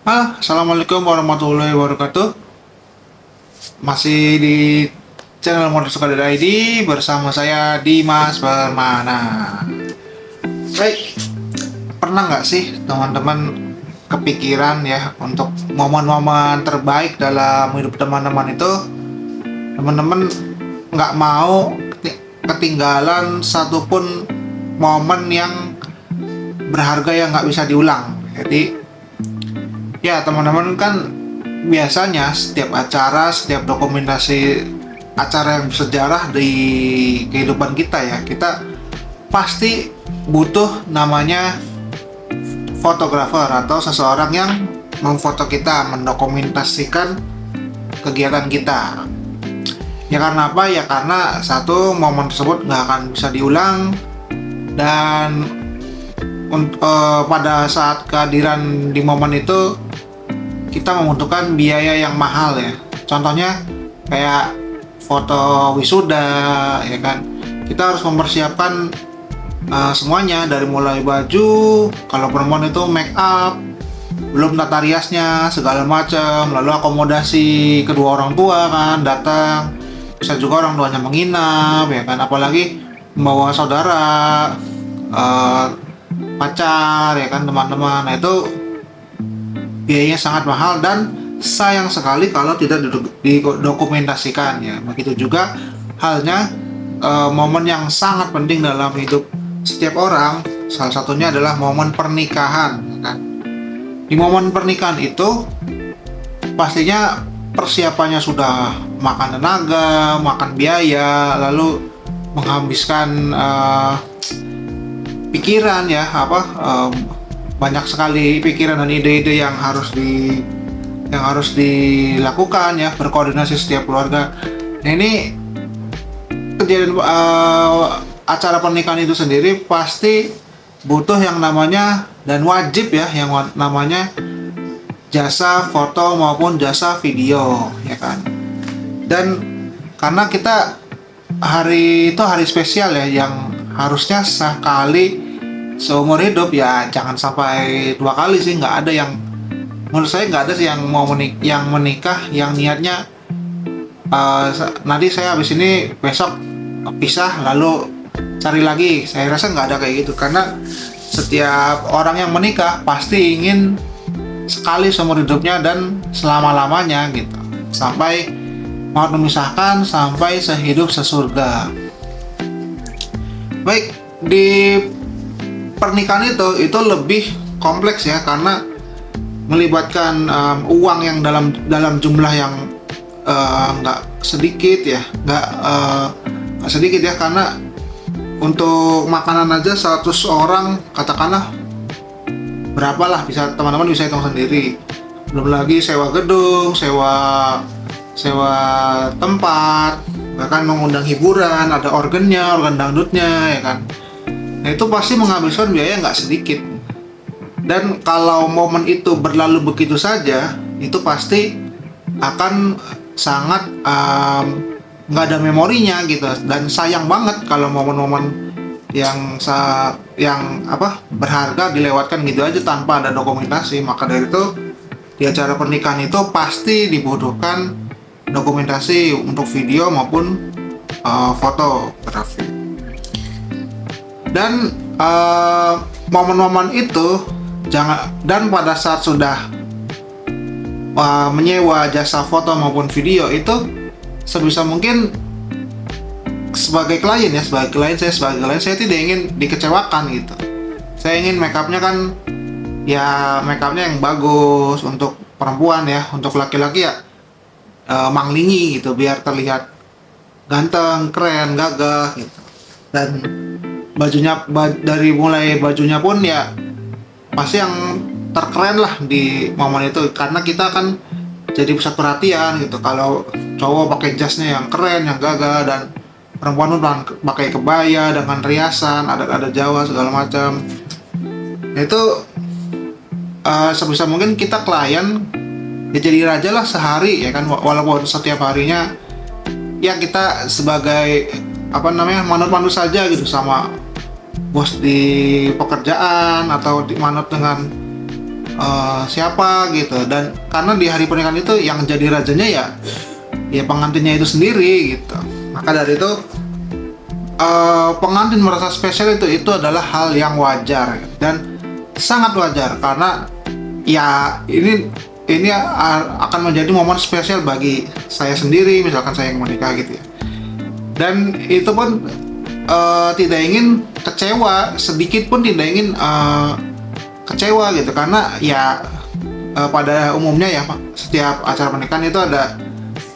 Assalamualaikum warahmatullahi wabarakatuh. Masih di channel Motor Sekadar ID bersama saya Dimas Permana. Baik, pernah nggak sih teman-teman kepikiran ya untuk momen-momen terbaik dalam hidup teman-teman itu, teman-teman nggak mau ketinggalan satupun momen yang berharga yang nggak bisa diulang. Jadi ya teman-teman kan biasanya setiap acara, setiap dokumentasi acara yang bersejarah di kehidupan kita ya, kita pasti butuh namanya fotografer atau seseorang yang memfoto kita, mendokumentasikan kegiatan kita. Ya karena apa? Ya karena satu, momen tersebut nggak akan bisa diulang, dan pada saat kehadiran di momen itu kita membutuhkan biaya yang mahal ya. Contohnya kayak foto wisuda ya kan. Kita harus mempersiapkan semuanya, dari mulai baju, kalau perempuan itu make up, belum tata riasnya segala macam, lalu akomodasi kedua orang tua kan datang, bisa juga orang tuanya menginap ya kan, apalagi membawa saudara, pacar ya kan, teman-teman. Nah itu biayanya sangat mahal dan sayang sekali kalau tidak didokumentasikan ya. Begitu juga halnya momen yang sangat penting dalam hidup setiap orang, salah satunya adalah momen pernikahan ya kan. Di momen pernikahan itu pastinya persiapannya sudah makan tenaga, makan biaya, lalu menghabiskan pikiran ya, banyak sekali pikiran dan ide-ide yang harus dilakukan ya, berkoordinasi setiap keluarga. Nah ini kejadian acara pernikahan itu sendiri pasti butuh yang namanya, dan wajib ya, yang namanya jasa foto maupun jasa video ya kan. Dan karena kita hari itu hari spesial ya, yang harusnya sekali seumur hidup, ya jangan sampai dua kali sih. Nggak ada yang, menurut saya nggak ada sih yang mau menikah yang niatnya nanti saya habis ini besok pisah lalu cari lagi. Saya rasa nggak ada kayak gitu, karena setiap orang yang menikah pasti ingin sekali seumur hidupnya dan selama-lamanya gitu, sampai maut memisahkan, sampai sehidup sesurga. Baik, di pernikahan itu lebih kompleks ya, karena melibatkan uang yang dalam jumlah yang nggak sedikit ya, nggak sedikit ya, karena untuk makanan aja 100 orang katakanlah berapalah, bisa teman-teman bisa hitung sendiri. Belum lagi sewa gedung, sewa tempat, bahkan mengundang hiburan, ada organ dangdutnya ya kan. Nah itu pasti menghabiskan biaya nggak sedikit. Dan kalau momen itu berlalu begitu saja, itu pasti akan sangat nggak ada memorinya gitu. Dan sayang banget kalau momen-momen yang berharga dilewatkan gitu aja tanpa ada dokumentasi. Maka dari itu di acara pernikahan itu pasti dibutuhkan dokumentasi untuk video maupun fotografi. Dan momen-momen itu dan pada saat sudah menyewa jasa foto maupun video itu, sebisa mungkin sebagai klien saya tidak ingin dikecewakan gitu. Saya ingin makeupnya kan ya, makeupnya yang bagus untuk perempuan ya. Untuk laki-laki ya manglingi gitu, biar terlihat ganteng, keren, gagah gitu. Dan bajunya, dari mulai bajunya pun ya pasti yang terkeren lah di momen itu, karena kita kan jadi pusat perhatian gitu. Kalau cowok pakai jasnya yang keren, yang gagah, dan perempuan pun pakai kebaya dengan riasan, ada Jawa segala macam. Itu sebisa mungkin kita klien ya jadi raja lah sehari ya kan, walaupun setiap harinya ya kita sebagai manut-manut saja gitu sama bos di pekerjaan, atau manut dengan siapa gitu. Dan karena di hari pernikahan itu yang jadi rajanya ya pengantinnya itu sendiri gitu. Maka dari itu pengantin merasa spesial itu adalah hal yang wajar dan sangat wajar, karena ya ini akan menjadi momen spesial bagi saya sendiri, misalkan saya yang menikah gitu ya. Dan itu pun tidak ingin kecewa, sedikit pun tidak ingin kecewa gitu, karena ya pada umumnya ya setiap acara pernikahan itu ada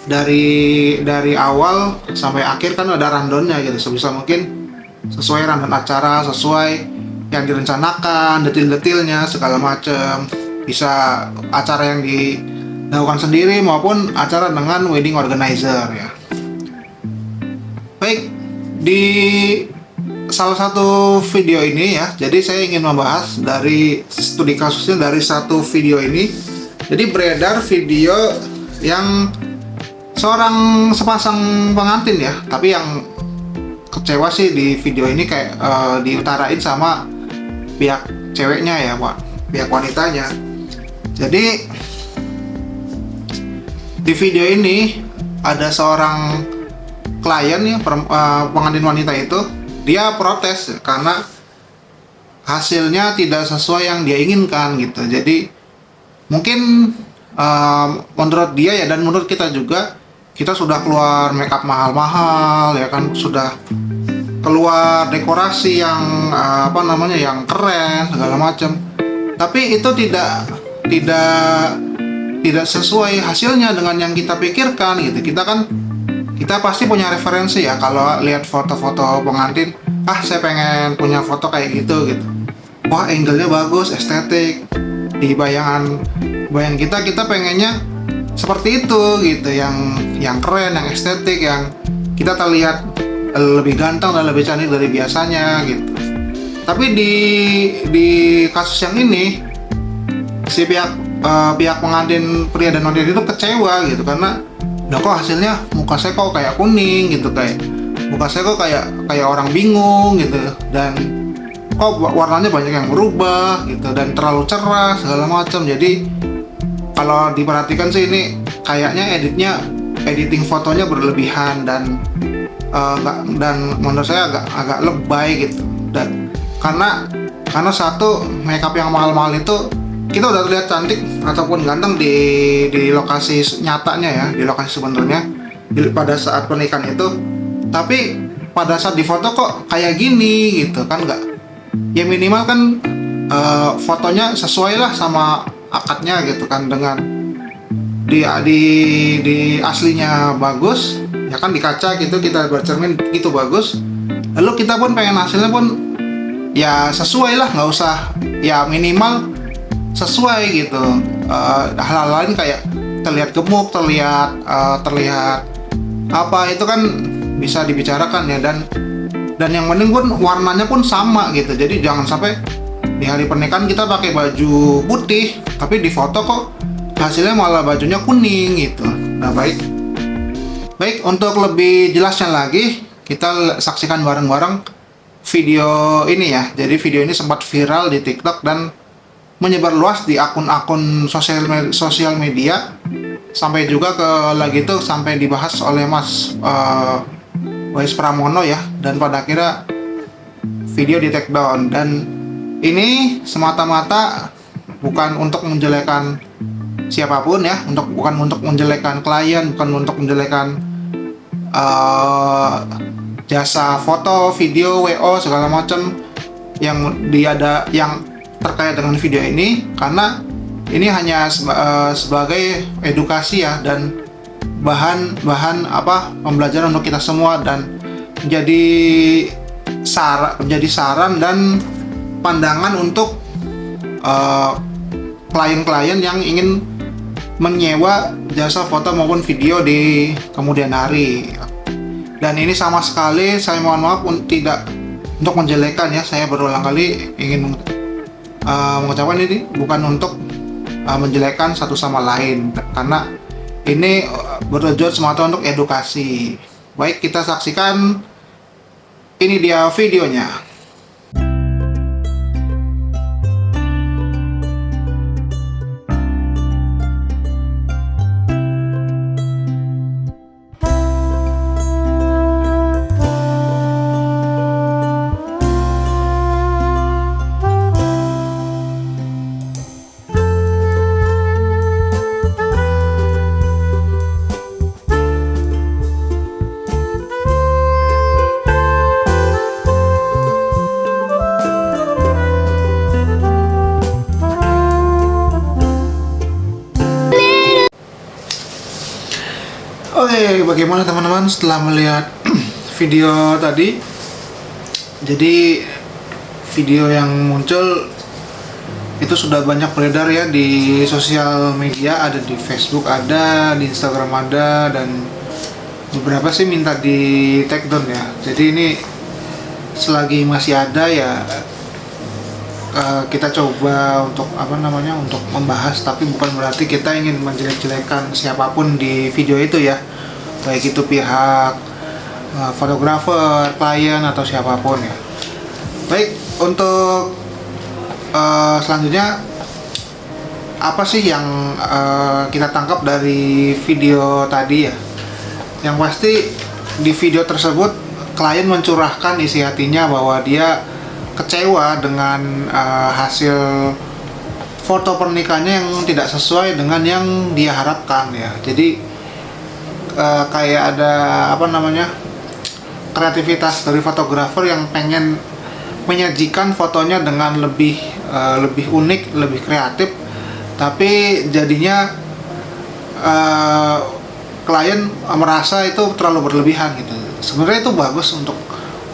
dari awal sampai akhir kan ada rundownnya gitu, sebisa mungkin sesuai rundown acara, sesuai yang direncanakan, detil-detilnya segala macam, bisa acara yang dilakukan sendiri maupun acara dengan wedding organizer ya. Baik, di salah satu video ini ya, jadi saya ingin membahas dari studi kasusnya dari satu video ini. Jadi beredar video yang seorang sepasang pengantin ya, tapi yang kecewa sih di video ini kayak diutarain sama pihak ceweknya ya, Pak, pihak wanitanya. Jadi di video ini ada seorang klien ya, pengantin wanita itu, dia protes karena hasilnya tidak sesuai yang dia inginkan gitu. Jadi mungkin menurut dia ya, dan menurut kita juga, kita sudah keluar makeup mahal-mahal ya kan, sudah keluar dekorasi yang yang keren segala macam, tapi itu tidak sesuai hasilnya dengan yang kita pikirkan gitu. Kita pasti punya referensi ya, kalau lihat foto-foto pengantin, saya pengen punya foto kayak gitu. Wah, angle-nya bagus, estetik, di bayang kita pengennya seperti itu gitu, yang keren, yang estetik, yang kita terlihat lebih ganteng dan lebih cantik dari biasanya gitu. Tapi di kasus yang ini, si pihak pengantin pria dan wanita itu kecewa gitu, karena kok hasilnya muka saya kok kayak kuning gitu, kayak muka saya kok kayak orang bingung gitu, dan kok warnanya banyak yang berubah gitu, dan terlalu cerah segala macam. Jadi kalau diperhatikan sih ini kayaknya editing fotonya berlebihan dan menurut saya agak lebay gitu. Dan karena satu, makeup yang mahal-mahal itu kita udah terlihat cantik ataupun ganteng di lokasi nyatanya ya, di lokasi sebenarnya pada saat pernikahan itu, tapi pada saat di foto kok kayak gini gitu kan. Nggak, ya minimal kan fotonya sesuai lah sama akadnya gitu kan, dengan di aslinya bagus ya kan, di kaca gitu kita bercermin itu bagus, lalu kita pun pengen hasilnya pun ya sesuai lah, nggak usah ya, minimal sesuai gitu. Hal-hal lain kayak terlihat gemuk, terlihat apa itu kan bisa dibicarakan ya, dan yang penting pun warnanya pun sama gitu. Jadi jangan sampai di hari pernikahan kita pakai baju putih tapi di foto kok hasilnya malah bajunya kuning gitu. Nah, baik, untuk lebih jelasnya lagi kita saksikan bareng-bareng video ini ya. Jadi video ini sempat viral di TikTok dan menyebar luas di akun-akun sosial media, sampai juga sampai dibahas oleh Mas Wahis Pramono ya, dan pada akhirnya video di take down. Dan ini semata-mata bukan untuk menjelekan siapapun ya, bukan untuk menjelekan klien, bukan untuk menjelekan jasa foto, video, WO segala macam yang terkait dengan video ini, karena ini hanya sebagai edukasi ya, dan bahan pembelajaran untuk kita semua, dan menjadi saran dan pandangan untuk klien-klien yang ingin menyewa jasa foto maupun video di kemudian hari. Dan ini sama sekali saya mohon maaf tidak untuk menjelekan ya, saya berulang kali ingin mengucapkan ini bukan untuk menjelekan satu sama lain, karena ini bertujuan semata untuk edukasi. Baik, kita saksikan, ini dia videonya. Oke, bagaimana teman-teman setelah melihat video tadi? Jadi video yang muncul itu sudah banyak beredar ya di sosial media, ada di Facebook ada, di Instagram ada, dan beberapa sih minta di take down ya. Jadi ini selagi masih ada ya, kita coba untuk untuk membahas, tapi bukan berarti kita ingin menjelek-jelekan siapapun di video itu ya, baik itu pihak fotografer, klien atau siapapun ya. Baik, untuk selanjutnya apa sih yang kita tangkap dari video tadi ya? Yang pasti di video tersebut klien mencurahkan isi hatinya bahwa dia kecewa dengan hasil foto pernikahannya yang tidak sesuai dengan yang dia harapkan ya. Jadi kayak ada kreativitas dari fotografer yang pengen menyajikan fotonya dengan lebih unik, lebih kreatif, tapi jadinya klien merasa itu terlalu berlebihan gitu. Sebenarnya itu bagus untuk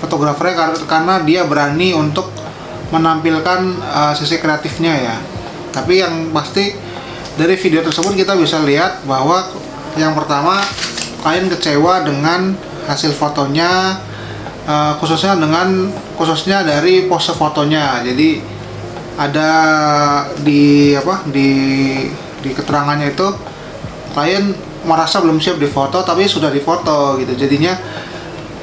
fotografernya karena dia berani untuk menampilkan sisi kreatifnya ya. Tapi yang pasti dari video tersebut kita bisa lihat bahwa yang pertama, klien kecewa dengan hasil fotonya, khususnya dari pose fotonya. Jadi ada di keterangannya itu klien merasa belum siap difoto tapi sudah difoto gitu. Jadinya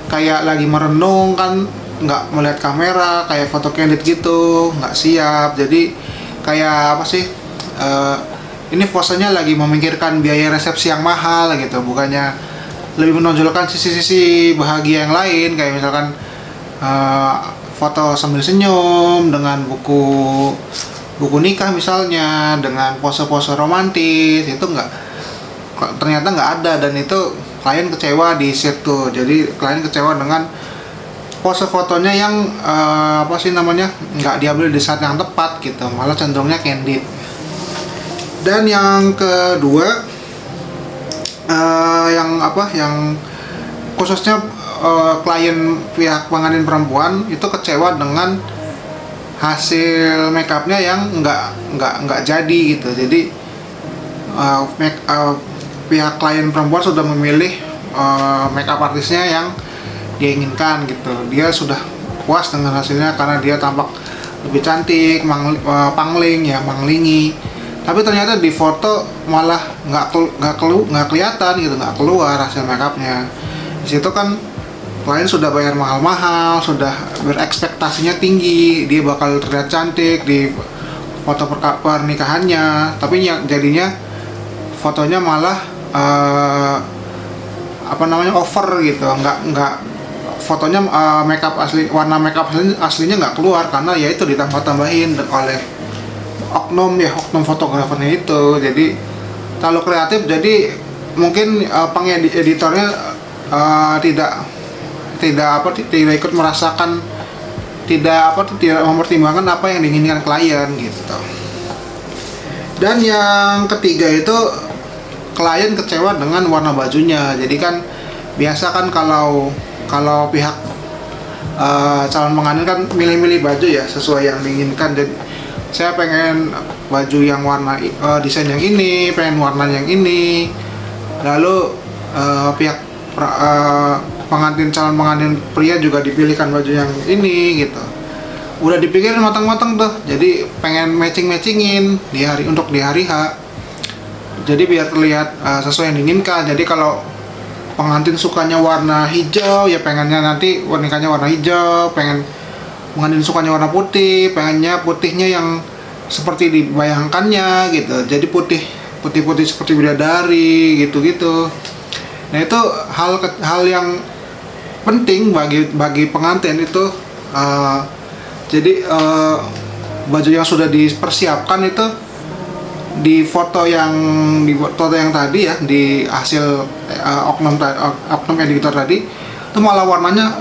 kayak lagi merenung kan, nggak melihat kamera, kayak foto candid gitu, nggak siap. Jadi kayak ini posenya lagi memikirkan biaya resepsi yang mahal gitu, bukannya lebih menonjolkan sisi-sisi bahagia yang lain, kayak misalkan foto sambil senyum dengan buku nikah misalnya, dengan pose-pose romantis, itu ternyata nggak ada, dan itu klien kecewa di situ. Jadi klien kecewa dengan pose fotonya yang nggak diambil di saat yang tepat gitu, malah cenderungnya candid. Dan yang kedua, yang khususnya klien pihak pengantin perempuan itu kecewa dengan hasil makeupnya yang nggak jadi gitu. Jadi pihak klien perempuan sudah memilih makeup artisnya yang dia inginkan gitu. Dia sudah puas dengan hasilnya karena dia tampak lebih cantik, manglingi. Tapi ternyata di foto malah nggak kelihatan gitu, nggak keluar hasil makeupnya. Di situ kan klien sudah bayar mahal-mahal, sudah berekspektasinya tinggi, dia bakal terlihat cantik di foto pernikahannya, tapi jadinya fotonya malah over gitu, nggak fotonya warna makeup aslinya nggak keluar karena ya itu ditambah-tambahin oleh oknum fotografernya itu. Jadi terlalu kreatif, jadi mungkin pengeditornya tidak ikut merasakan, tidak mempertimbangkan apa yang diinginkan klien gitu. Dan yang ketiga itu klien kecewa dengan warna bajunya. Jadi kan biasa kan kalau pihak calon pengantin kan milih-milih baju ya sesuai yang diinginkan. Jadi saya pengen baju yang warna desain yang ini, pengen warna yang ini. Lalu pihak calon pengantin pria juga dipilihkan baju yang ini gitu. Udah dipikirin matang-matang tuh. Jadi pengen matching-matchingin di hari H. Jadi biar terlihat sesuai yang diinginkan. Jadi kalau pengantin sukanya warna hijau, ya pengennya nanti nikahnya warna hijau. Pengantin sukanya warna putih, pengennya putihnya yang seperti dibayangkannya gitu. Jadi putih seperti bidadari gitu. Nah itu hal yang penting bagi pengantin itu. Jadi baju yang sudah dipersiapkan itu di foto yang tadi ya, di hasil oknum editor tadi itu malah warnanya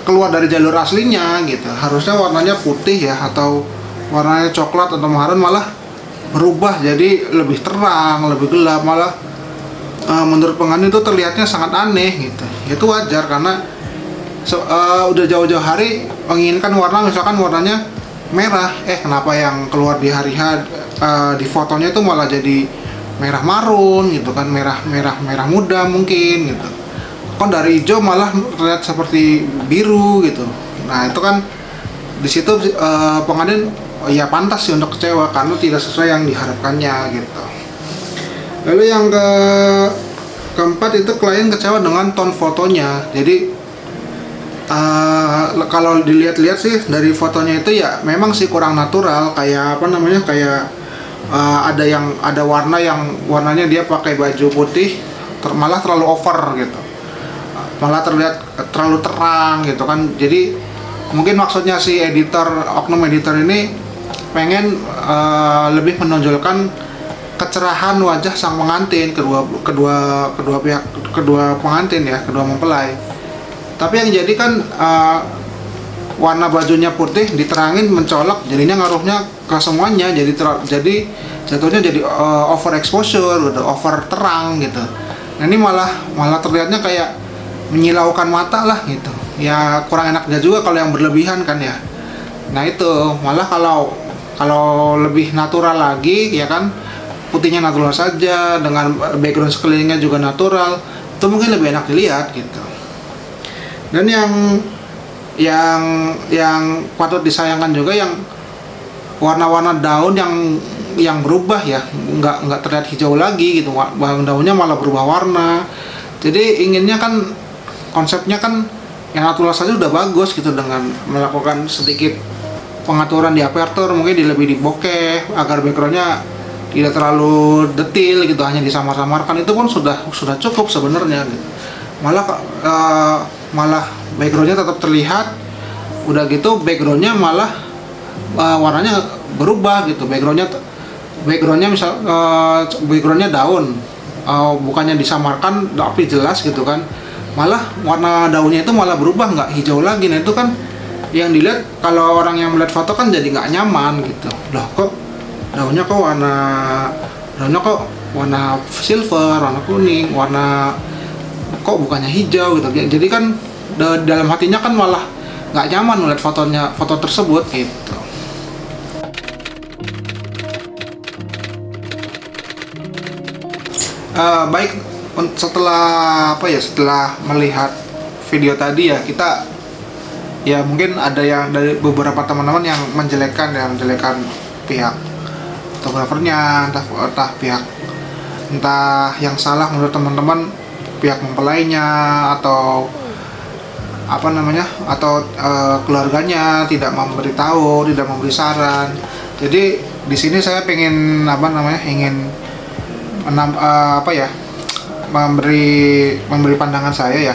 keluar dari jalur aslinya gitu. Harusnya warnanya putih ya, atau warnanya coklat atau marun, malah berubah jadi lebih terang, lebih gelap, malah menurut pengantin itu terlihatnya sangat aneh gitu. Itu wajar karena udah jauh-jauh hari menginginkan warna, misalkan warnanya merah, kenapa yang keluar di hari H di fotonya itu malah jadi merah marun gitu kan, merah muda mungkin gitu. Kok dari hijau malah terlihat seperti biru gitu. Nah itu kan di situ pengantin ya pantas sih untuk kecewa karena tidak sesuai yang diharapkannya gitu. Lalu yang keempat itu klien kecewa dengan tone fotonya. Jadi kalau dilihat-lihat sih dari fotonya itu ya memang sih kurang natural, kayak apa namanya, kayak ada warna yang warnanya dia pakai baju putih malah terlalu over gitu, malah terlihat terlalu terang gitu kan. Jadi mungkin maksudnya si oknum editor ini pengen lebih menonjolkan kecerahan wajah sang pengantin, kedua pengantin ya, kedua mempelai. Tapi yang jadi kan warna bajunya putih diterangin mencolok, jadinya ngaruhnya ke semuanya, jadi jatuhnya jadi over exposure, udah over terang gitu. Nah ini malah terlihatnya kayak menyilaukan mata lah gitu. Ya kurang enaknya juga kalau yang berlebihan kan ya. Nah itu malah kalau lebih natural lagi ya kan, putihnya natural saja dengan background sekelilingnya juga natural, itu mungkin lebih enak dilihat gitu. Dan yang patut disayangkan juga yang warna-warna daun yang berubah ya, nggak terlihat hijau lagi gitu, daunnya malah berubah warna. Jadi inginnya kan, konsepnya kan yang natural saja udah bagus gitu, dengan melakukan sedikit pengaturan di aperture, mungkin lebih di bokeh agar backgroundnya tidak terlalu detail gitu, hanya disamar-samarkan, itu pun sudah cukup sebenarnya gitu. Malah backgroundnya tetap terlihat, udah gitu backgroundnya malah warnanya berubah gitu. Backgroundnya misal backgroundnya daun, bukannya disamarkan tapi jelas gitu kan, malah warna daunnya itu malah berubah, nggak hijau lagi. Nah itu kan yang dilihat, kalau orang yang melihat foto kan jadi nggak nyaman gitu. Loh kok daunnya kok warna silver, warna kuning, kok bukannya hijau gitu. Jadi kan dalam hatinya kan malah nggak nyaman melihat foto tersebut gitu. Baik, setelah melihat video tadi ya, kita ya mungkin ada yang dari beberapa teman-teman yang menjelekkan pihak fotografernya, entah yang salah menurut teman-teman pihak mempelainya atau keluarganya tidak memberitahu, tidak memberi saran. Jadi di sini saya ingin memberi pandangan saya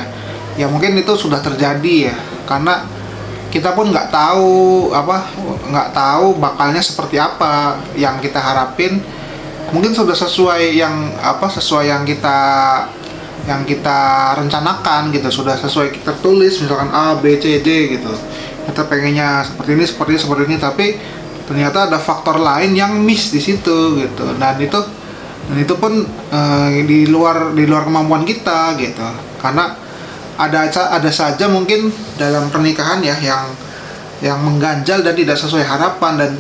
ya mungkin itu sudah terjadi ya, karena kita pun nggak tahu bakalnya seperti apa. Yang kita harapin mungkin sudah sesuai yang kita rencanakan gitu, sudah sesuai kita tulis misalkan A, B, C, D gitu. Kita pengennya seperti ini, tapi ternyata ada faktor lain yang miss di situ gitu. Dan itu pun di luar kemampuan kita gitu. Karena ada saja mungkin dalam pernikahan ya yang mengganjal dan tidak sesuai harapan, dan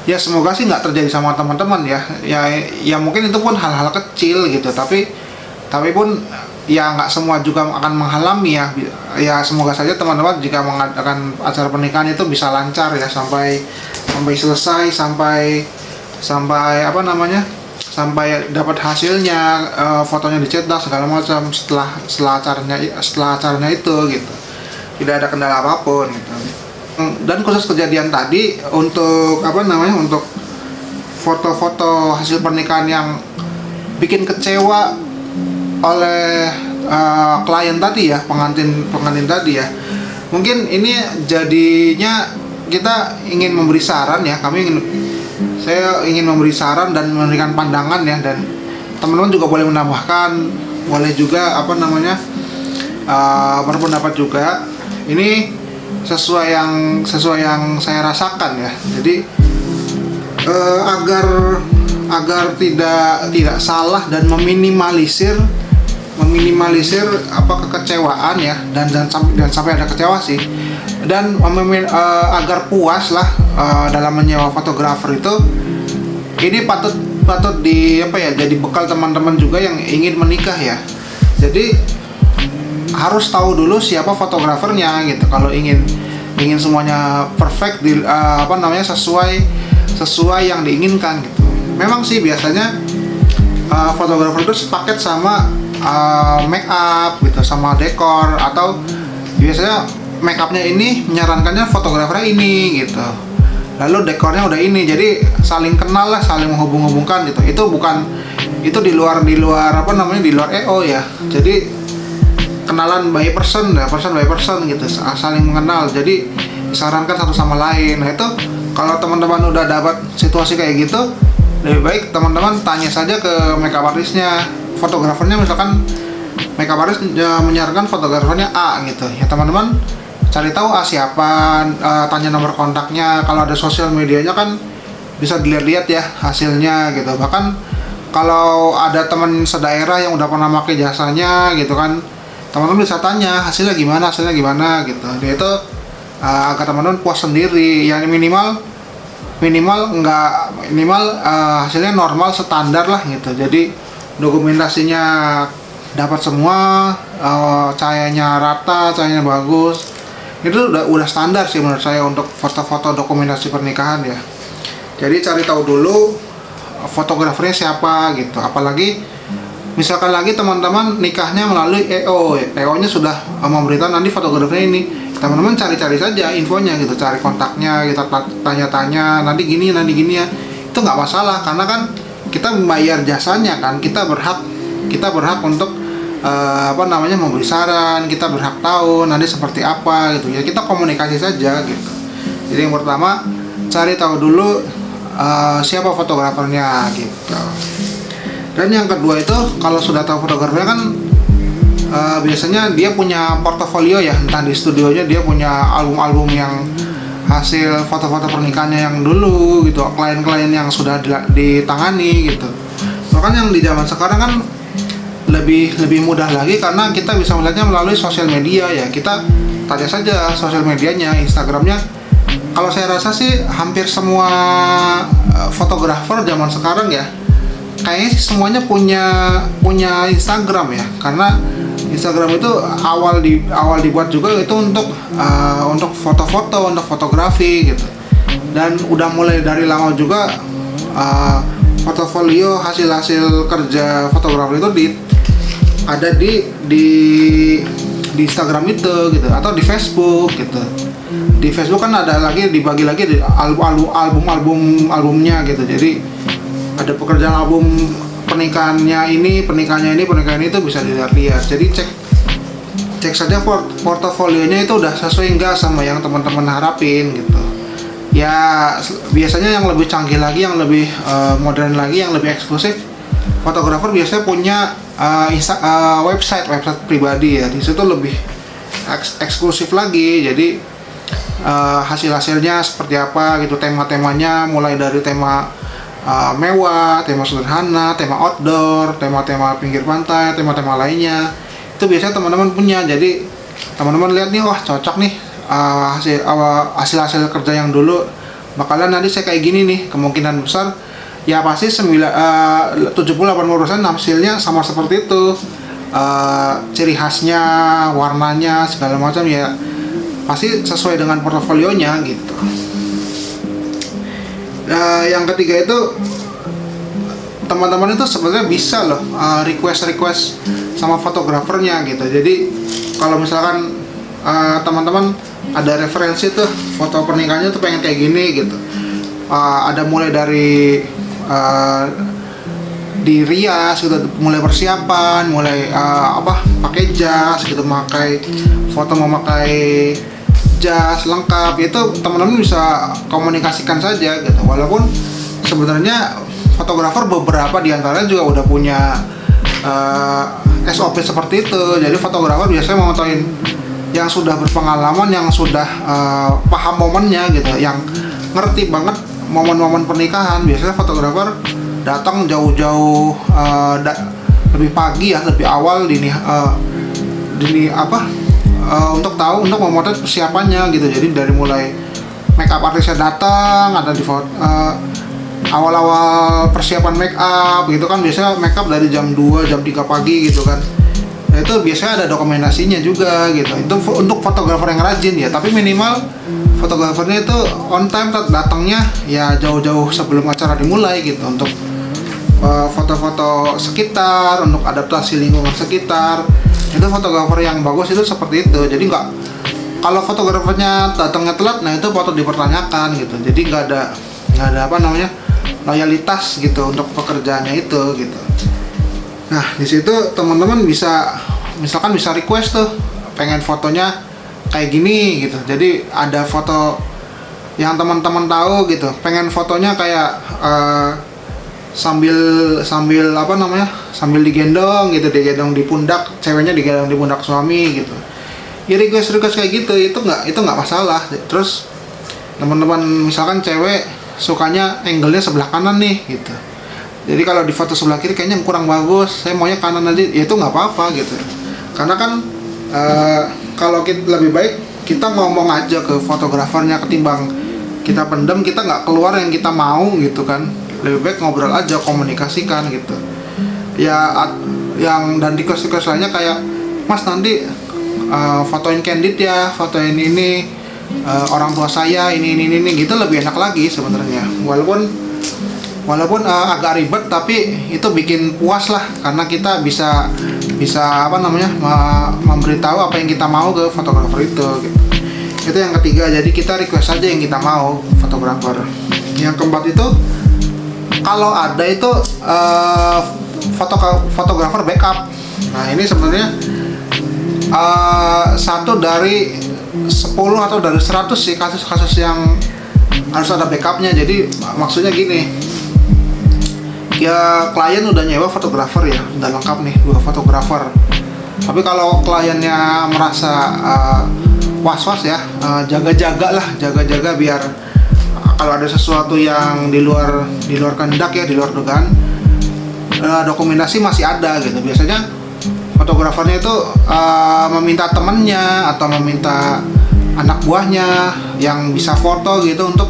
ya semoga sih nggak terjadi sama teman-teman ya mungkin itu pun hal-hal kecil gitu, tapi pun ya nggak semua juga akan mengalami ya semoga saja teman-teman jika mengadakan acara pernikahan itu bisa lancar ya, sampai selesai, sampai sampai dapat hasilnya, fotonya dicetak segala macam setelah acaranya itu gitu, tidak ada kendala apapun gitu. Dan khusus kejadian tadi untuk untuk foto-foto hasil pernikahan yang bikin kecewa oleh klien tadi ya, pengantin tadi ya, mungkin ini jadinya kita ingin memberi saran ya, saya ingin memberi saran dan memberikan pandangan ya, dan teman-teman juga boleh menambahkan, boleh juga berpendapat juga. Ini sesuai yang saya rasakan ya. Jadi agar tidak salah dan meminimalisir meminimalisir kekecewaan ya, dan sampai ada kecewa sih, dan agar puas lah dalam menyewa fotografer itu. Ini patut jadi bekal teman-teman juga yang ingin menikah ya. Jadi harus tahu dulu siapa fotografernya gitu. Kalau ingin semuanya perfect sesuai yang diinginkan gitu. Memang sih biasanya fotografer itu sepaket sama make up gitu, sama dekor, atau biasanya make upnya ini menyarankannya fotografernya ini gitu, lalu dekornya udah ini, jadi saling kenal lah, saling menghubung-hubungkan gitu. Itu di luar di luar EO ya. Jadi kenalan by person gitu, saling mengenal, jadi disarankan satu sama lain. Nah itu kalau teman-teman udah dapat situasi kayak gitu, lebih baik teman-teman tanya saja ke makeup artisnya, fotografernya. Misalkan makeup artist menyarankan fotografernya A gitu ya, teman-teman cari tahu A siapa, tanya nomor kontaknya. Kalau ada sosial medianya kan bisa dilihat-lihat ya hasilnya gitu. Bahkan kalau ada teman sedaerah yang udah pernah pakai jasanya gitu kan, teman-teman bisa tanya hasilnya gimana gitu. Dia itu agar teman-teman puas sendiri. Yang minimal hasilnya normal standar lah gitu. Jadi dokumentasinya dapat semua, cahayanya rata, cahayanya bagus. Itu udah standar sih menurut saya untuk foto-foto dokumentasi pernikahan ya. Jadi cari tahu dulu fotografernya siapa gitu. Apalagi misalkan lagi teman-teman nikahnya melalui EO nya sudah memberitahu nanti fotografernya ini, teman-teman cari-cari saja infonya gitu, cari kontaknya, kita tanya-tanya nanti gini ya. Itu nggak masalah, karena kan kita membayar jasanya kan, kita berhak untuk memberi saran, kita berhak tahu nanti seperti apa gitu ya. Kita komunikasi saja gitu. Jadi yang pertama cari tahu dulu siapa fotografernya gitu. Dan yang kedua itu, kalau sudah tahu fotografernya kan biasanya dia punya portofolio ya, entah di studionya dia punya album-album yang hasil foto-foto pernikahannya yang dulu gitu, klien-klien yang sudah ditangani gitu. Bahkan yang di zaman sekarang kan lebih mudah lagi, karena kita bisa melihatnya melalui sosial media ya. Kita tanya saja sosial medianya, Instagramnya. Kalau saya rasa sih hampir semua fotografer zaman sekarang ya, kayaknya sih semuanya punya Instagram ya, karena Instagram itu awal dibuat juga itu untuk foto-foto, untuk fotografi gitu. Dan udah mulai dari lama juga portofolio hasil kerja fotografer itu ada di Instagram itu gitu, atau di Facebook gitu. Di Facebook kan ada lagi, dibagi lagi di albumnya gitu. Jadi ada pekerjaan album pernikahannya ini itu bisa dilihat. Jadi cek saja portofolionya itu udah sesuai enggak sama yang teman-teman harapin gitu. Ya biasanya yang lebih canggih lagi, yang lebih modern lagi, yang lebih eksklusif, fotografer biasanya punya website pribadi ya. Di situ lebih eksklusif lagi. Jadi hasilnya seperti apa gitu, tema-temanya mulai dari tema mewah, tema sederhana, tema outdoor, tema-tema pinggir pantai, tema-tema lainnya. Itu biasanya teman-teman punya. Jadi teman-teman lihat nih, wah cocok nih hasil kerja yang dulu, bakalan nanti saya kayak gini nih. Kemungkinan besar ya pasti 70-80% hasilnya sama seperti itu. Ciri khasnya, warnanya, segala macam ya pasti sesuai dengan portofolionya gitu. Yang ketiga itu, teman-teman itu sebenarnya bisa loh request sama fotografernya gitu. Jadi kalau misalkan teman-teman ada referensi tuh foto pernikahannya tuh pengen kayak gini gitu, ada mulai dari dirias gitu, mulai persiapan, mulai pakai jas gitu, memakai jas lengkap, itu teman-teman bisa komunikasikan saja gitu. Walaupun sebenarnya fotografer beberapa diantaranya juga udah punya SOP seperti itu. Jadi fotografer biasanya mau ngetahuin yang sudah berpengalaman, yang sudah paham momennya gitu, yang ngerti banget momen-momen pernikahan. Biasanya fotografer datang jauh-jauh lebih pagi ya, lebih awal dini apa untuk tahu, untuk memotret persiapannya gitu. Jadi dari mulai makeup artisnya datang, ada di awal-awal persiapan make up gitu kan, biasanya make up dari jam 2 jam 3 pagi gitu kan. Nah, itu biasanya ada dokumentasinya juga gitu. Itu untuk fotografer yang rajin ya, tapi minimal fotografernya itu on time datangnya ya jauh-jauh sebelum acara dimulai gitu, untuk foto-foto sekitar, untuk adaptasi lingkungan sekitar. Itu fotografer yang bagus itu seperti itu. Jadi kalau fotografernya datangnya telat, nah itu patut dipertanyakan gitu. Jadi nggak ada apa namanya, loyalitas gitu untuk pekerjaannya itu gitu. Nah di situ teman-teman bisa misalkan bisa request tuh, pengen fotonya kayak gini gitu. Jadi ada foto yang teman-teman tahu gitu, pengen fotonya kayak sambil apa namanya, sambil digendong gitu, digendong di pundak, ceweknya digendong di pundak suami gitu. Ya request kayak gitu, itu nggak masalah. Terus teman-teman misalkan cewek sukanya angle-nya sebelah kanan nih gitu, jadi kalau di foto sebelah kiri kayaknya kurang bagus, saya maunya kanan aja, ya itu nggak apa-apa gitu. Karena kan kalau kita lebih baik kita ngomong aja ke fotografernya ketimbang kita pendem, kita nggak keluar yang kita mau gitu kan. Lebih baik ngobrol aja, komunikasikan gitu ya. Yang dan request lainnya kayak, mas nanti fotoin candid ya, fotoin ini orang tua saya ini gitu, lebih enak lagi sebenarnya. Walaupun agak ribet, tapi itu bikin puas lah, karena kita bisa apa namanya, memberitahu apa yang kita mau ke fotografer itu gitu. Itu yang ketiga, jadi kita request aja yang kita mau fotografer. Yang keempat itu, kalau ada itu fotografer backup. Nah ini sebenarnya satu dari 10 atau dari 100 sih kasus-kasus yang harus ada backupnya. Jadi maksudnya gini ya, klien udah nyewa fotografer ya, udah lengkap nih 2 fotografer, tapi kalau kliennya merasa was-was ya, jaga-jaga biar kalau ada sesuatu yang di luar kehendak ya, di luar dugaan, dokumentasi masih ada gitu. Biasanya fotografernya itu meminta temennya atau meminta anak buahnya yang bisa foto gitu untuk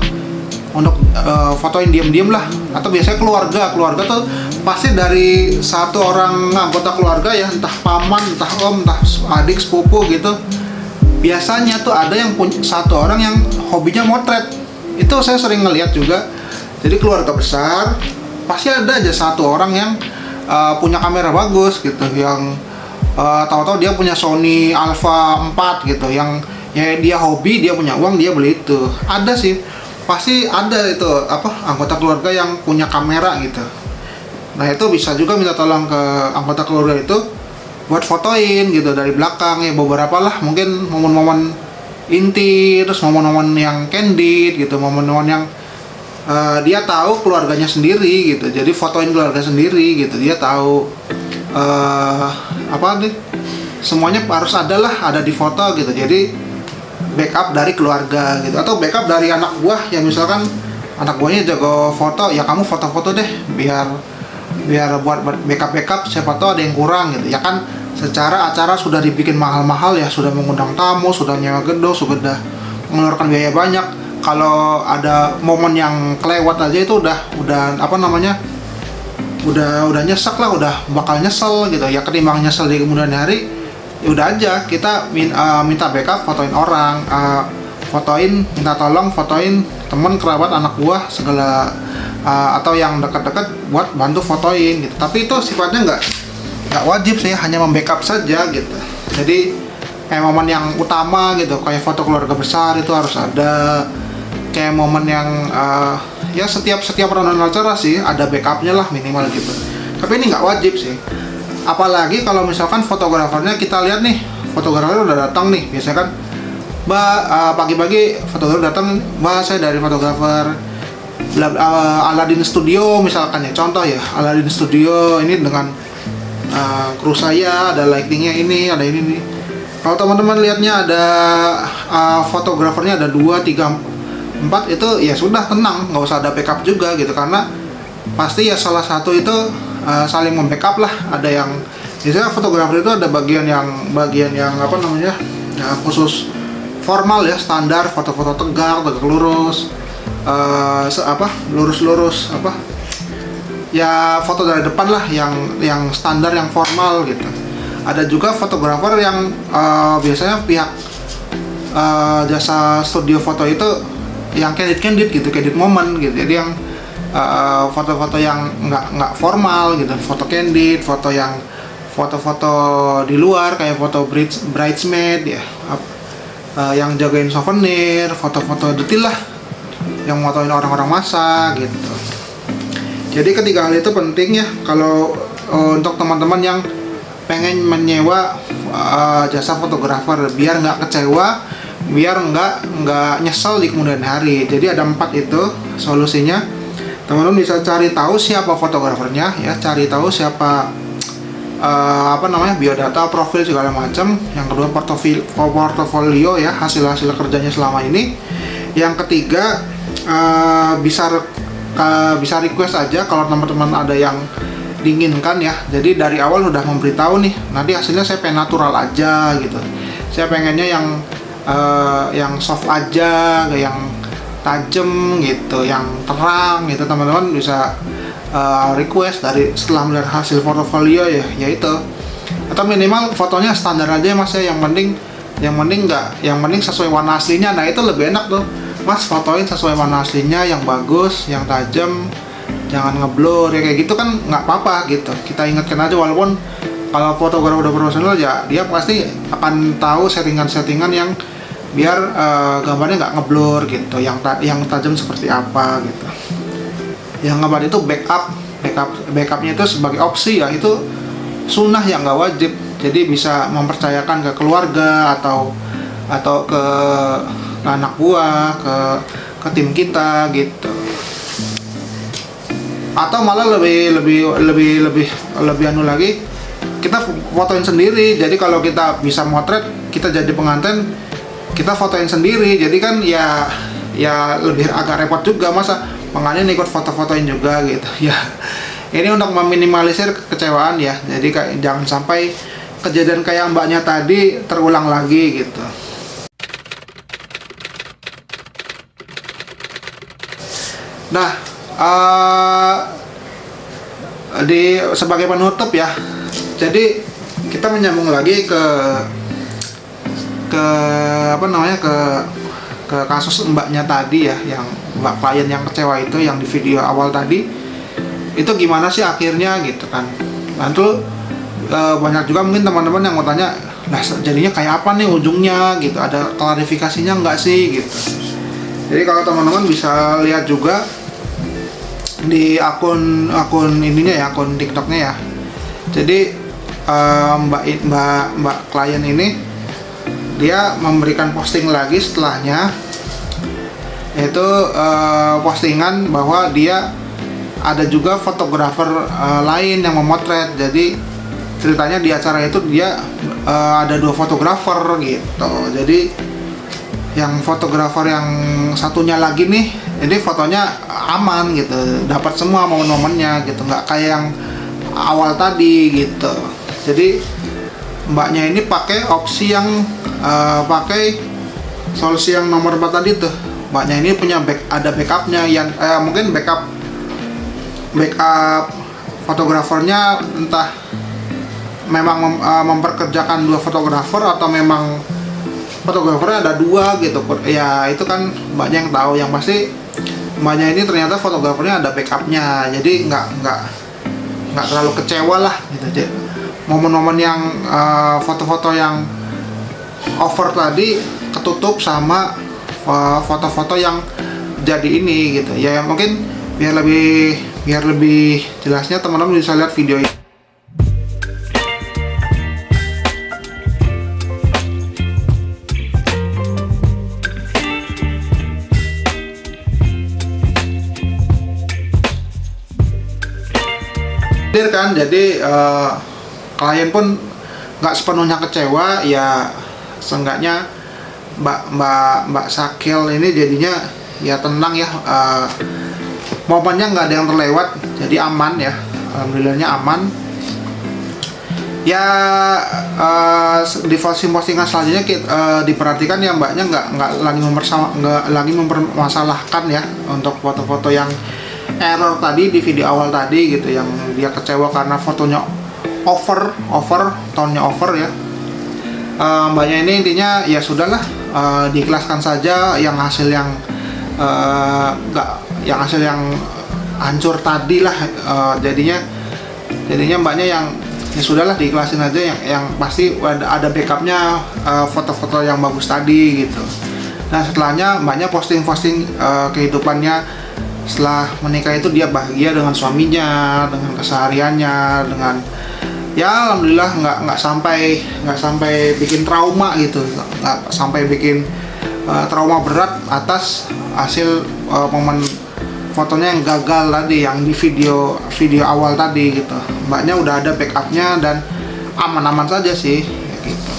fotoin diam-diam lah. Atau biasanya keluarga tuh pasti dari satu orang anggota keluarga ya, entah paman, entah om, entah adik, sepupu gitu. Biasanya tuh ada yang punya satu orang yang hobinya motret. Itu saya sering ngeliat juga. Jadi keluarga besar pasti ada aja satu orang yang punya kamera bagus gitu, yang tahu-tahu dia punya Sony Alpha 4 gitu, yang ya dia hobi, dia punya uang, dia beli itu. Ada sih, pasti ada itu apa, anggota keluarga yang punya kamera gitu. Nah itu bisa juga minta tolong ke anggota keluarga itu buat fotoin gitu dari belakang ya, beberapa lah, mungkin momen-momen inti, terus momen-momen yang candid gitu, momen-momen yang dia tahu keluarganya sendiri gitu. Jadi fotoin keluarga sendiri gitu, dia tahu apa nih, semuanya harus ada di foto gitu. Jadi backup dari keluarga gitu, atau backup dari anak buah yang misalkan anak buahnya jago foto, ya kamu foto-foto deh biar buat backup, siapa tahu ada yang kurang gitu ya kan. Secara acara sudah dibikin mahal-mahal ya, sudah mengundang tamu, sudah nyewa gedung, sudah mengeluarkan biaya banyak. Kalau ada momen yang kelewat aja itu udah apa namanya, udah nyesek lah, udah bakal nyesel gitu ya. Ketimbang nyesel di kemudian hari, ya udah aja kita minta backup, fotoin orang, minta tolong fotoin teman, kerabat, anak buah segala, atau yang dekat-dekat buat bantu fotoin gitu. Tapi itu sifatnya nggak wajib, saya hanya membackup saja gitu. Jadi kayak momen yang utama gitu, kayak foto keluarga besar itu harus ada. Kayak momen yang ya setiap rangkaian acara sih ada backupnya lah minimal gitu. Tapi ini nggak wajib sih. Apalagi kalau misalkan fotografernya, kita lihat nih fotografer udah datang nih, biasanya kan Mbak, pagi-pagi fotografer datang, Mbak saya dari fotografer Aladin Studio misalkan ya, contoh ya, Aladin Studio ini dengan kru saya, ada lightingnya ini, ada ini nih. Kalau teman-teman lihatnya ada fotografernya ada 2, 3, 4, itu ya sudah tenang, nggak usah ada backup juga gitu, karena pasti ya salah satu itu saling membackup lah. Ada yang biasanya fotografer itu ada bagian yang apa namanya ya, khusus formal ya, standar foto-foto tegak lurus, lurus apa ya, foto dari depan lah yang standar, yang formal gitu. Ada juga fotografer yang biasanya pihak jasa studio foto itu yang candid gitu, candid moment gitu. Jadi yang foto-foto yang nggak formal gitu, foto candid, foto-foto di luar kayak foto bridesmaid ya, yang jagain souvenir, foto-foto detail lah, yang motoin orang-orang masak gitu. Jadi ketiga hal itu penting ya kalau untuk teman-teman yang pengen menyewa jasa fotografer, biar nggak kecewa, biar nggak nyesel di kemudian hari. Jadi ada 4 itu solusinya. Teman-teman bisa cari tahu siapa fotografernya ya, cari tahu siapa biodata, profil segala macam. Yang kedua portofolio ya, hasil kerjanya selama ini. Yang ketiga bisa request aja kalau teman-teman ada yang diinginkan ya. Jadi dari awal udah memberitahu nih, nanti hasilnya saya pengen natural aja gitu, saya pengennya yang soft aja, yang tajam gitu, yang terang gitu. Teman-teman bisa request dari setelah melihat hasil portofolio ya itu, atau minimal fotonya standar aja mas ya, yang penting sesuai warna aslinya. Nah itu lebih enak tuh mas, fotoin sesuai warna aslinya, yang bagus, yang tajam, jangan ngeblur ya, kayak gitu kan nggak apa-apa gitu. Kita ingatkan aja, walaupun kalau fotografer udah profesional ya dia pasti akan tahu settingan yang biar gambarnya nggak ngeblur gitu, yang tajam seperti apa gitu. Yang gambar itu backupnya itu sebagai opsi ya, itu sunnah yang nggak wajib. Jadi bisa mempercayakan ke keluarga atau ke anak buah, ke tim kita gitu. Atau malah lebih anu lagi, kita fotoin sendiri. Jadi kalau kita bisa motret, kita jadi pengantin, kita fotoin sendiri. Jadi kan ya lebih agak repot juga, masa pengantin ikut foto-fotoin juga gitu ya. Ini untuk meminimalisir kekecewaan ya. Jadi jangan sampai kejadian kayak mbaknya tadi terulang lagi gitu. Nah, sebagai penutup ya, jadi kita menyambung lagi ke kasus mbaknya tadi ya, yang mbak klien yang kecewa itu, yang di video awal tadi itu gimana sih akhirnya gitu kan. Nanti banyak juga mungkin teman-teman yang mau tanya, nah jadinya kayak apa nih ujungnya gitu, ada klarifikasinya nggak sih gitu. Jadi kalau teman-teman bisa lihat juga di akun ininya ya, akun TikToknya ya. Jadi mbak klien ini dia memberikan posting lagi setelahnya, yaitu postingan bahwa dia ada juga fotografer lain yang memotret. Jadi ceritanya di acara itu dia ada 2 fotografer gitu. Jadi yang fotografer yang satunya lagi nih, ini fotonya aman gitu, dapat semua momen-momennya gitu, nggak kayak yang awal tadi gitu. Jadi mbaknya ini pakai opsi yang pakai solusi yang nomor 4 tadi tuh. Mbaknya ini punya ada backupnya, yang mungkin backup fotografernya entah memang memperkerjakan 2 fotografer atau memang fotografernya ada 2 gitu ya. Itu kan mbaknya yang tahu. Yang pasti mbaknya ini ternyata fotografernya ada backupnya, jadi nggak terlalu kecewa lah gitu. Jadi momen-momen yang foto-foto yang over tadi ketutup sama foto-foto yang jadi ini gitu ya. Mungkin biar lebih jelasnya teman-teman bisa lihat video ini. Kan jadi klien pun nggak sepenuhnya kecewa ya, seenggaknya Mbak Sakil ini jadinya ya tenang ya, momennya nggak ada yang terlewat, jadi aman ya, alhamdulillahnya aman. Ya di posting-postingan selanjutnya diperhatikan ya mbaknya nggak lagi mempermasalahkan ya untuk foto-foto yang error tadi di video awal tadi gitu, yang dia kecewa karena fotonya over tone-nya over ya. Mbaknya ini intinya ya sudahlah, diikhlaskan saja yang hasil yang hasil yang hancur tadi lah. Jadinya mbaknya yang ya sudahlah, diikhlasin aja, yang pasti ada backupnya, foto-foto yang bagus tadi gitu. Nah setelahnya mbaknya posting kehidupannya setelah menikah itu, dia bahagia dengan suaminya, dengan kesehariannya, dengan ya alhamdulillah nggak sampai bikin trauma gitu, nggak sampai bikin trauma berat atas hasil momen fotonya yang gagal tadi, yang di video awal tadi gitu. Mbaknya udah ada backupnya dan aman-aman saja sih gitu.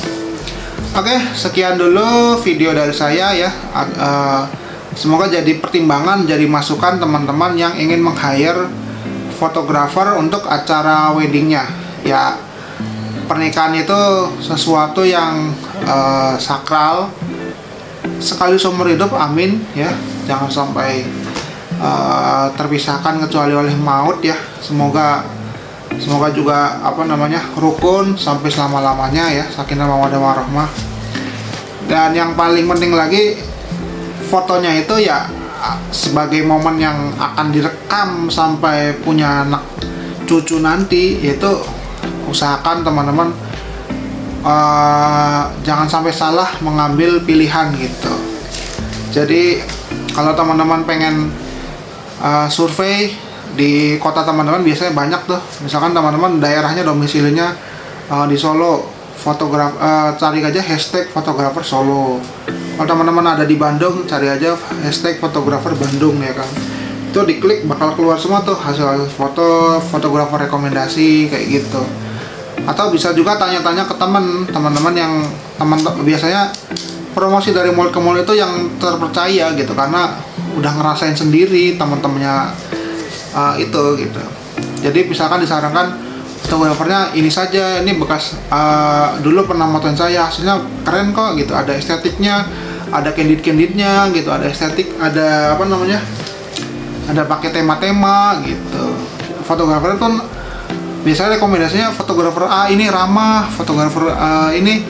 Oke, sekian dulu video dari saya ya. Semoga jadi pertimbangan, jadi masukan teman-teman yang ingin meng-hire fotografer untuk acara weddingnya ya. Pernikahan itu sesuatu yang sakral, sekali seumur hidup, amin ya, jangan sampai terpisahkan kecuali oleh maut ya. Semoga juga rukun sampai selama-lamanya ya, sakinah mawaddah warahmah. Dan yang paling penting lagi, fotonya itu ya sebagai momen yang akan direkam sampai punya anak cucu nanti, itu usahakan teman-teman jangan sampai salah mengambil pilihan gitu. Jadi kalau teman-teman pengen survei di kota teman-teman, biasanya banyak tuh, misalkan teman-teman daerahnya domisilinya di Solo, cari aja hashtag fotografer Solo. Kalau teman-teman ada di Bandung, cari aja hashtag fotografer Bandung ya kan. Itu diklik bakal keluar semua tuh hasil fotografer rekomendasi kayak gitu. Atau bisa juga tanya-tanya ke teman-teman yang biasanya promosi dari mall ke mall itu yang terpercaya gitu, karena udah ngerasain sendiri teman-temannya itu gitu. Jadi misalkan disarankan fotografernya ini saja, ini bekas dulu pernah motoin saya, hasilnya keren kok gitu, ada estetiknya, ada candidnya gitu, ada estetik, ada ada pakai tema-tema gitu. Fotografer pun biasanya rekomendasinya fotografer A ini ramah, fotografer ini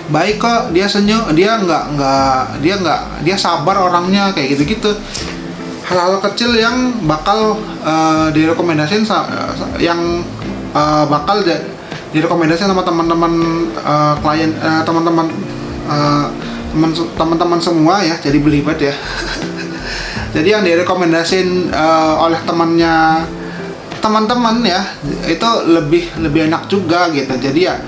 baik kok, dia senyum, dia sabar orangnya, kayak gitu-gitu. Hal-hal kecil yang bakal direkomendasiin, yang bakal direkomendasiin sama teman-teman klien, teman-teman semua ya, jadi belibet ya. Jadi yang direkomendasiin oleh teman-teman ya, itu lebih enak juga gitu. Jadi ya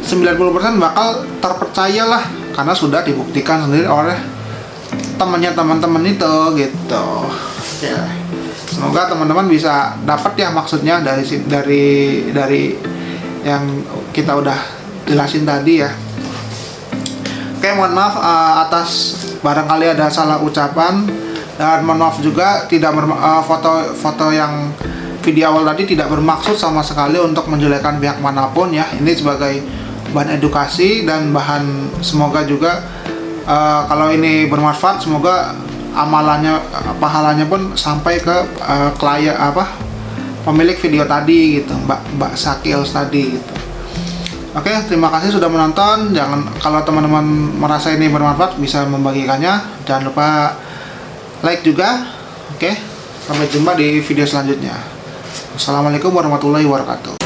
90% bakal terpercaya lah, karena sudah dibuktikan sendiri oleh teman-teman itu gitu ya. Semoga teman-teman bisa dapat ya maksudnya dari yang kita udah jelasin tadi ya. Oke, mohon maaf atas barangkali ada salah ucapan, dan mohon maaf juga foto yang video awal tadi tidak bermaksud sama sekali untuk menjelekkan pihak manapun ya. Ini sebagai bahan edukasi dan bahan, semoga juga kalau ini bermanfaat, semoga amalannya, pahalanya pun sampai ke klien pemilik video tadi gitu, Mbak Sakil tadi gitu. Oke, terima kasih sudah menonton. Kalau teman-teman merasa ini bermanfaat, bisa membagikannya. Jangan lupa like juga. Oke, sampai jumpa di video selanjutnya. Assalamualaikum warahmatullahi wabarakatuh.